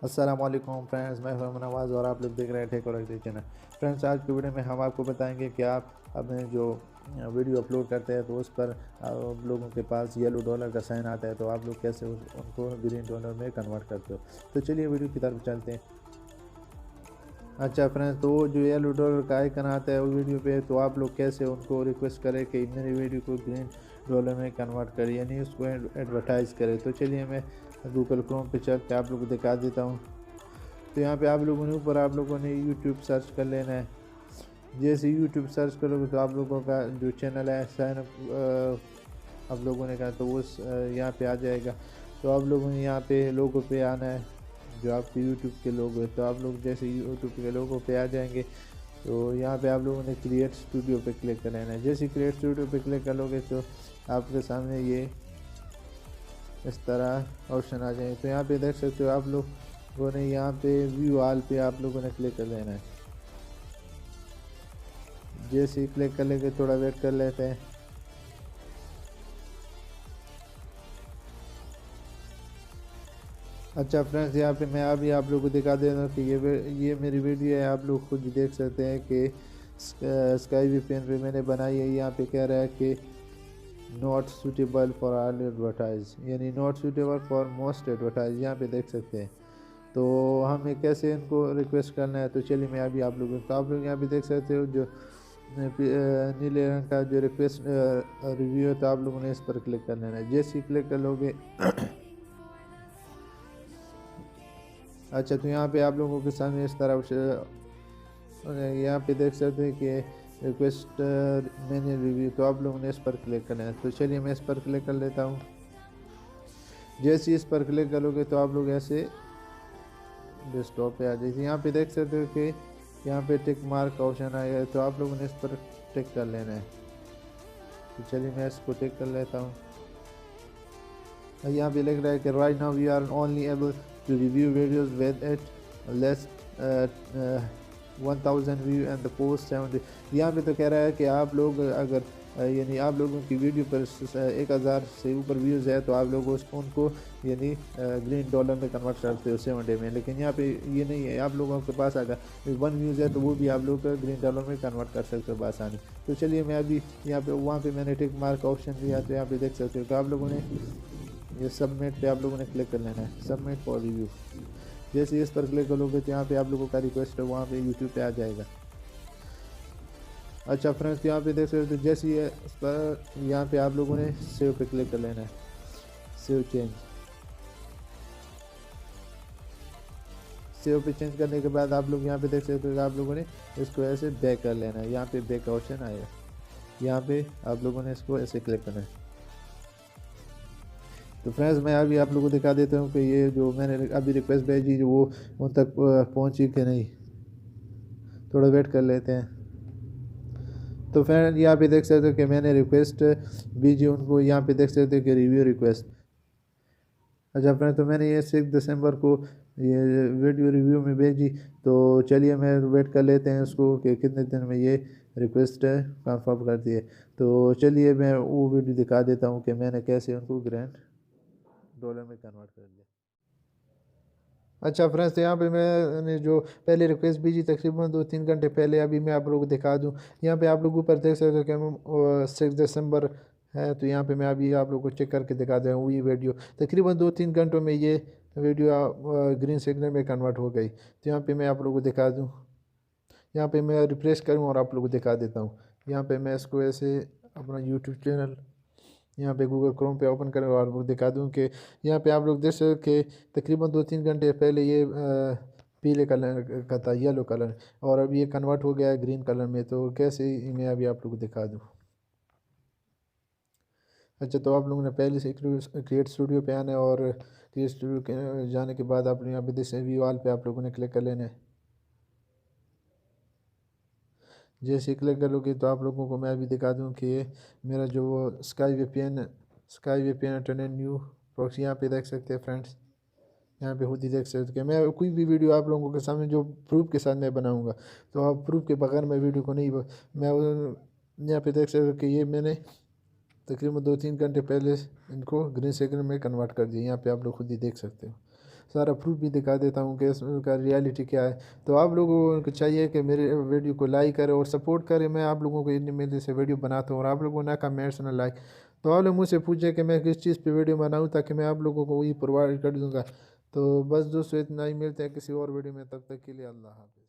अस्सलाम वालेकुम फ्रेंड्स, मैं हूं नवाज़ और आप लोग देख रहे हैं टेक और एक्टिव चैनल। फ्रेंड्स, आज की वीडियो में हम आपको बताएंगे कि आप अपने जो वीडियो अपलोड करते हैं तो उस पर आप लोगों के पास येलो डॉलर का साइन आता है, तो आप लोग कैसे उनको ग्रीन डॉलर में कन्वर्ट करते हो। तो चलिए वीडियो की तरफ चलते हैं। अच्छा फ्रेंड्स, तो जो येलो डॉलर का आइकन आता है वो वीडियो पे, तो आप लोग कैसे उनको रिक्वेस्ट करें कि मेरी वीडियो को ग्रीन डॉलर में कन्वर्ट करें, यानी उसको एडवर्टाइज़ करें। तो चलिए मैं गूगल क्रोम पे चल के आप लोग को दिखा देता हूँ। तो यहाँ पे आप लोगों ने ऊपर आप लोगों ने यूट्यूब सर्च कर लेना है। जैसे यूट्यूब सर्च करोगे तो आप लोगों का जो चैनल है साइन अप आप लोगों ने कहा तो वो यहाँ पे आ जाएगा। तो आप लोगों ने यहाँ पे लोगो पे आना है, जो आपके यूट्यूब के लोगो है। तो आप लोग जैसे यूट्यूब के लोगो पे आ जाएंगे तो यहाँ पे आप लोगों ने क्रिएट स्टूडियो पे क्लिक कर लेना है। जैसे क्रिएट स्टूडियो पे क्लिक कर लोगे तो आपके सामने ये इस तरह ऑप्शन आ जाएंगे। तो यहाँ पे देख सकते हो आप लोगों ने यहाँ पे व्यू ऑल पे आप लोगों ने क्लिक कर लेना है। जैसे ही क्लिक कर लेंगे थोड़ा वेट कर लेते हैं। अच्छा फ्रेंड्स, यहाँ पे मैं अभी आप लोगों को दिखा दे रहा हूँ कि ये मेरी वीडियो है। आप लोग खुद देख सकते हैं कि स्काई वीपीएन पे मैंने बनाई है। यहाँ पे कह रहा है कि not suitable for all advertise, यानी not suitable for most advertise, यहाँ पे देख सकते हैं। तो हमें कैसे इनको रिक्वेस्ट करना है, तो चलिए मैं अभी आप लोगों को, आप लोग यहाँ पे देख सकते हो जो नीले रंग का जो रिक्वेस्ट रिव्यू है, तो आप लोगों ने इस पर क्लिक कर लेना है। जैसे ही क्लिक कर लोगे अच्छा, तो यहाँ पे आप लोगों के सामने इस तरह यहाँ पे देख सकते हैं कि रिक्वेस्ट मैंने रिव्यू, तो आप लोगों ने इस पर क्लिक करना है। तो चलिए मैं इस पर क्लिक कर लेता हूँ। जैसे ही इस पर क्लिक करोगे तो आप लोग ऐसे डेस्कटॉप पे आ जाइए। यहाँ पे देख सकते हो कि यहाँ पे टिक मार्क का ऑप्शन आएगा, तो आप लोगों ने इस पर टिक कर लेना है। तो चलिए मैं इसको टिक कर लेता हूँ। यहाँ पे लिख रहा है कि right now we are only able to review videos with it less 1000 view and the post 70। यहाँ पे तो कह रहा है कि आप लोग अगर यानी आप लोगों की वीडियो पर 1000 से ऊपर व्यूज़ है तो आप लोग उनको यानी ग्रीन डॉलर में कन्वर्ट करते हो 7 डे में। लेकिन यहाँ पे ये नहीं है, आप लोगों के पास अगर 1 व्यूज़ है तो वो भी आप लोग ग्रीन डॉलर में कन्वर्ट कर सकते हो बआसानी। तो चलिए मैं अभी यहाँ पे वहाँ पे मैंने टिक मार्क ऑप्शन दिया, तो यहाँ पे देख सकते हो। तो आप लोगों ने ये सबमिट पे आप लोगों ने क्लिक कर लेना है, सबमिट फॉर रिव्यू। जैसे इस पर क्लिक करोगे तो यहाँ पे आप लोगों का रिक्वेस्ट है वहाँ पे यूट्यूब पे आ जाएगा। अच्छा फ्रेंड्स, यहाँ पे देख सकते हो, तो जैसे ये इस पर यहाँ पे आप लोगों ने सेव पे क्लिक कर लेना है, सेव चेंज। सेव पे चेंज करने के बाद आप लोग यहाँ पे देख सकते हो कि आप लोगों ने इसको ऐसे बैक कर लेना है। यहाँ पे बैक का ऑप्शन आएगा, यहाँ पे आप लोगों ने इसको ऐसे क्लिक करना है। तो फ्रेंड्स, मैं अभी आप लोगों को दिखा देता हूँ कि ये जो मैंने अभी रिक्वेस्ट भेजी वो उन तक पहुँची कि नहीं। थोड़ा वेट कर लेते हैं। तो फ्रेंड, यहाँ पे देख सकते हो कि मैंने रिक्वेस्ट भेजी उनको। यहाँ पे देख सकते हो कि रिव्यू रिक्वेस्ट। अच्छा फ्रेंड, तो मैंने ये 6 दिसंबर को ये वीडियो रिव्यू में भेजी। तो चलिए मैं वेट कर लेते हैं उसको कि कितने दिन में ये रिक्वेस्ट कंफर्म कर दिए। तो चलिए मैं वो वीडियो दिखा देता हूँ कि मैंने कैसे उनको ग्रैंड डॉलर में कन्वर्ट कर दिया। अच्छा फ्रेंड्स, तो यहाँ पे मैंने जो पहले रिक्वेस्ट भेजी तकरीबन 2-3 घंटे पहले, अभी मैं आप लोगों को दिखा दूँ। यहाँ पे आप लोग ऊपर देख सकते हो कि हम 6 दिसंबर है। तो यहाँ पे मैं अभी आप लोगों को चेक करके दिखा दूँ वही वीडियो तकरीबन 2-3 घंटों में ये वीडियो ग्रीन सिग्नल में कन्वर्ट हो गई। तो यहाँ पे मैं आप लोगों को दिखा दूँ। यहाँ पे मैं रिफ्रेश करूँ और आप लोगों को दिखा देता हूँ। यहाँ पे मैं इसको ऐसे अपना यूट्यूब चैनल यहाँ पे गूगल क्रोम पे ओपन करें और आपको दिखा दूँ कि यहाँ पे आप लोग देख सकते हो कि तकरीबन 2-3 घंटे पहले ये पीले कलर का था, येलो कलर, और अब ये कन्वर्ट हो गया है ग्रीन कलर में। तो कैसे मैं अभी आप लोग को दिखा दूँ। अच्छा, तो आप लोगों ने पहले से क्रिएट स्टूडियो पे आना है और क्रिएट स्टूडियो के जाने के बाद आप यहाँ पे देख व्यू ऑल पे आप लोगों ने क्लिक कर लेना है। जैसे क्लिक करोगे तो आप लोगों को मैं अभी दिखा दूँ कि ये मेरा जो वो sky V P an internet new proxy, यहाँ पे देख सकते हैं फ्रेंड्स। यहाँ पे खुद ही देख सकते हो कि मैं कोई भी वीडियो आप लोगों के सामने जो प्रूफ के साथ मैं बनाऊंगा, तो आप प्रूफ के बगैर मैं वीडियो को नहीं मैं यहाँ पे देख सकते हो कि ये मैंने तकरीबन 2-3 घंटे पहले इनको ग्रीन सिग्नल में कन्वर्ट कर दिया। यहाँ पे आप लोग खुद ही देख सकते हो। सारा प्रूफ भी दिखा देता हूँ कि इसका रियलिटी क्या है। तो आप लोगों को चाहिए कि मेरे वीडियो को लाइक करें और सपोर्ट करें। मैं आप लोगों को इतनी मेहनत से वीडियो बनाता हूँ और आप लोगों ना कमेंट्स ना लाइक। तो आप लोग मुझसे पूछे कि मैं किस चीज़ पे वीडियो बनाऊँ ताकि मैं आप लोगों को वही प्रोवाइड कर दूँगा। तो बस दोस्तों इतना ही, मिलते हैं किसी और वीडियो में, तब तक के लिए अल्लाह हाफ़िज़।